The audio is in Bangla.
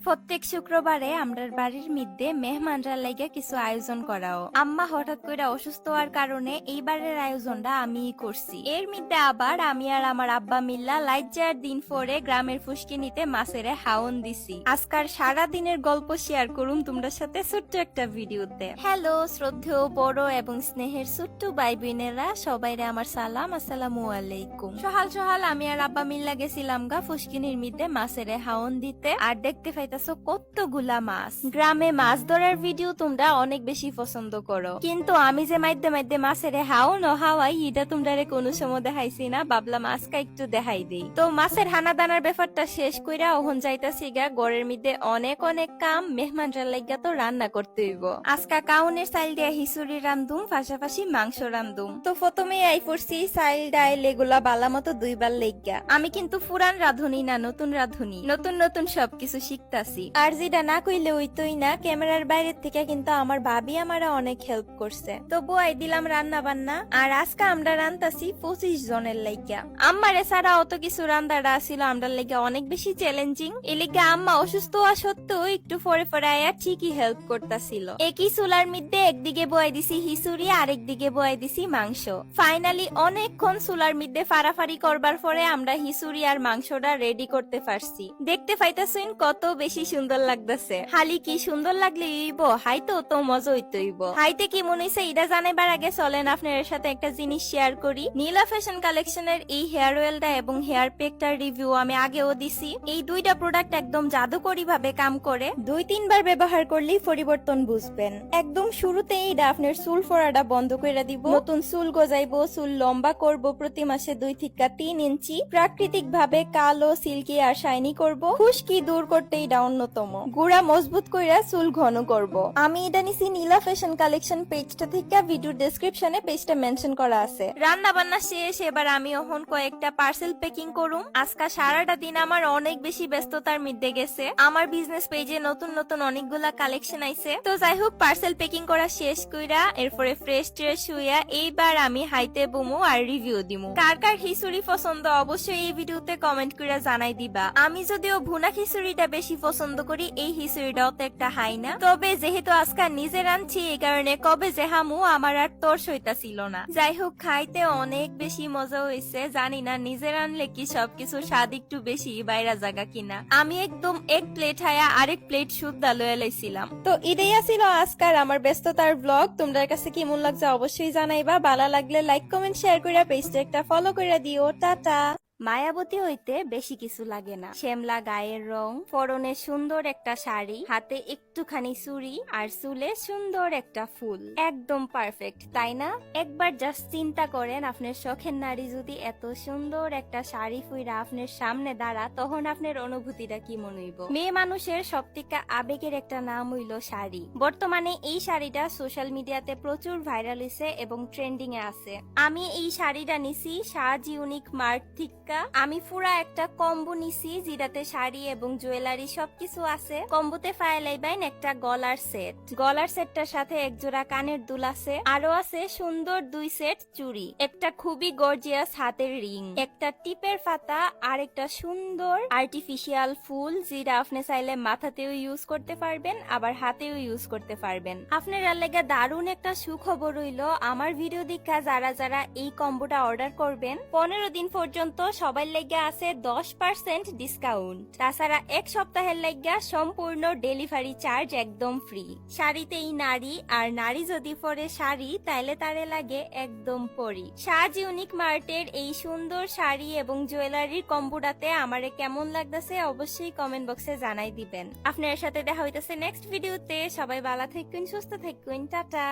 প্রত্যেক শুক্রবারে আমরার বাড়ির মধ্যে মেহমানরা লাগে কিছু আয়োজন করাও। আম্মা হঠাৎ করে অসুস্থ হওয়ার কারণে এইবারের আয়োজনটা আমিই করছি। এর মধ্যে আবার আমি আর আমার আব্বা মিল্লা লাইজার দিন পরে গ্রামের ফুসকিনিতে মাছেরে হাওন দিছি। আজকার সারা দিনের গল্প শেয়ার করুন তোমরা সাথে ছোট্ট একটা ভিডিওতে। হ্যালো শ্রদ্ধেয় বড় এবং স্নেহের ছোট্ট ভাই বোনেরা, সবাইরে আমার সালাম, আসসালামু আলাইকুম। সহাল সহাল আমি আর আব্বা মিল্লা গেছিলাম গা ফুসকিনির মধ্যে মাছেরে হাওন দিতে। আর দেখতে পাইতাছো কতগুলা মাছ। গ্রামে মাছ ধরার ভিডিও তোমরা অনেক বেশি পছন্দ করো, কিন্তু আমি যে মাইদ্যে মাইদ্যে মাছের হাওন ও হাওয়াই এটা তোমরা কোনো সময় দেখাইছি না, ভাবলাম আজকে একটু দেখাই দেই। তো মাছের হানা দানার ব্যাপারটা শেষ কইরা ওহন যাইতাছি গা গড়ের মধ্যে অনেক অনেক কাম, মেহমানরা লাগিয়া তো রান্না করতে হইব। আজকা কাউনের চাইল দিয়া হিসুরি রান্ধুম, পাশাপাশি মাংস রান্ধুম। তো প্রথমে আই পড়ছি চাইল ডাইল এগুলা বালা মতো দুইবার লেগা। আমি কিন্তু পুরান রাঁধুনি না, নতুন রাঁধুনি, নতুন নতুন সবকিছু শিখতাছি। আর যেটা না কইলে হইতোই না, ক্যামেরার বাইরের থেকে কিন্তু আমার ভাবি আমারা অনেক হেল্প করছে। তো বুয়াই দিলাম রান্না বান্না। আর আজকে আমরা রান্তাছি 25 জনের লাইগা। আম্মারে ছাড়া অত কিছু রান্দাটা ছিল আমরার লাইগা অনেক বেশি চ্যালেঞ্জিং। এই লিগা আম্মা অসুস্থ হওয়া সত্ত্বেও একটু পরে পরে আয়া ঠিকই হেল্প করতাছিল। একই চুলার মধ্যে একদিকে বয়াই দিছি হিসুরি, আরেকদিকে বয়াই দিছি মাংস। ফাইনালি অনেকক্ষণ চুলার মধ্যে ফাড়াফাড়ি করবার পরে আমরা হিসুরি আর মাংসটা রেডি করতে পারছি। দেখতে পাইতাছেন কত বেশি সুন্দর লাগতেছে। হালি কি সুন্দর লাগলে ইব হাইতো তো মজা হইতইব। হাইতে কি মনে হইছে এটা জানাইবার আগে চলেন আপনাদের সাথে একটা জিনিস শেয়ার করি। নীলা ফ্যাশন কালেকশনের এই হেয়ার অয়েলটা এবং হেয়ার প্যাকটার রিভিউ আমি আগেও দিছি। এই দুইটা প্রোডাক্ট একদম জাদুকরি ভাবে কাম করে। 2-3 বার ব্যবহার করলেই পরিবর্তন বুঝবেন। একদম শুরুতেই এটা আপনার চুল ফোড়াটা বন্ধ করে দিব, নতুন চুল গজাইবো, চুল লম্বা করব, প্রতি মাসে 2 থেকে 3 ইঞ্চি, প্রাকৃতিক ভাবে কালো, সিল্কি আর শাইনি করব, খুশকি দূর করতে এটা অন্যতম, গুড়া মজবুত কইরা চুল ঘন করব। আমি এটা নিছি নীলা ফ্যাশন কালেকশন পেজটা থেকে, ভিডিও ডেসক্রিপশনে পেজটা মেনশন করা আছে। রান্না বান্না শেষ, এবার আমি এখন কয়েকটা পার্সেল প্যাকিং করুম। আজকে সারাটা দিন আমার অনেক বেশি ব্যস্ততার মধ্যে গেছে। আমার বিজনেস পেজে নতুন নতুন অনেকগুলা কালেকশন আইছে। তো যাই হোক, পার্সেল প্যাকিং করা শেষ কইরা এরপরে ফ্রেশ ট্রেশ হইয়া এইবার আমি হাইতে বুমু আর রিভিউ দিমু। কার কার খিচুড়ি পছন্দ অবশ্যই এই ভিডিওতে কমেন্ট করে জানাই দিবা। আমি যদিও ভুনা খিচুড়িটা বেশি পছন্দ করি, এই খিচুড়িটাও তো একটা হাই না। তবে যেহেতু আজকে নিজে রাঁধছি এই কারণে কবে যে হামু আমার আর তোর সইতা ছিল না। যাই হোক, খাইতে অনেক বেশি মজা হয়েছে। জানি না নিজে রাঁধলে কি সবকিছু স্বাদ একটু বেশি বাইরা জায়গা কিনা। আমি একদম এক প্লেট হায়া আরেক প্লেট সুদ্ধা লয়ে লাইছিলাম। তো এটাই ছিল আজকার আমার ব্যস্ততার ব্লগ। তোমাদের কাছে কেমন লাগছে অবশ্যই জানাইবা। ভালো লাগলে লাইক কমেন্ট শেয়ার করে পেজটা একটা ফলো করে দিও। টাটা। মায়াবতী হইতে বেশি কিছু লাগে না। শ্যামলা গায়ের রং, পরনে সুন্দর একটা শাড়ি, হাতে একটুখানি চুড়ি আর চুলে সুন্দর একটা ফুল, একদম পারফেক্ট, তাই না? একবার জাস্ট চিন্তা করেন, আপনার শখের নারী যদি এত সুন্দর একটা শাড়ি ফুইরা আপনার সামনে দাঁড়া, তখন আপনার অনুভূতিটা কি মনে হইব? মেয়ে মানুষের সবথেকে আবেগের একটা নাম হইল শাড়ি। বর্তমানে এই শাড়িটা সোশ্যাল মিডিয়াতে প্রচুর ভাইরাল হইছে এবং ট্রেন্ডিং এ আছে। আমি এই শাড়িটা নিছি সাজ ইউনিক মার্ট থেকে। আমি পুরা একটা কম্বো নিছি যেটাতে শাড়ি এবং জুয়েলারি সবকিছু আছে। কম্বোতে ফাইলাইবেন একটা গলার সেট, গলার সেটটার সাথে এক জোড়া কানের দুল আছে, আরো আছে সুন্দর 2 সেট চুড়ি, একটা খুবই গর্জিয়াস হাতের রিং, একটা টিপের পাতা আর একটা সুন্দর আর্টিফিশিয়াল ফুল, যেটা আপনি চাইলে মাথাতেও ইউজ করতে পারবেন আবার হাতেও ইউজ করতে পারবেন। আপনার লেগে দারুণ একটা সুখবর হইলো, আমার ভিডিও দেখা যারা যারা এই কম্বোটা অর্ডার করবেন 15 দিন পর্যন্ত সবাই লাগা আছে 10% ডিসকাউন্ট। তাছাড়া এক সপ্তাহের লাগা সম্পূর্ণ ডেলিভারি চার্জ একদম ফ্রি। শাড়িতেই নারী, আর নারী যদি পরে শাড়ি তাইলে তারে লাগে একদম পরি। সাজ ইউনিক মার্টের এই সুন্দর শাড়ি এবং জুয়েলারির কম্বোটাতে আমারে কেমন লাগতেছে অবশ্যই কমেন্ট বক্সে জানাই দিবেন। আপনার সাথে দেখা হইতেছে নেক্সট ভিডিওতে। সবাই ভালো থাকুন, সুস্থ থাকুন, টাটা।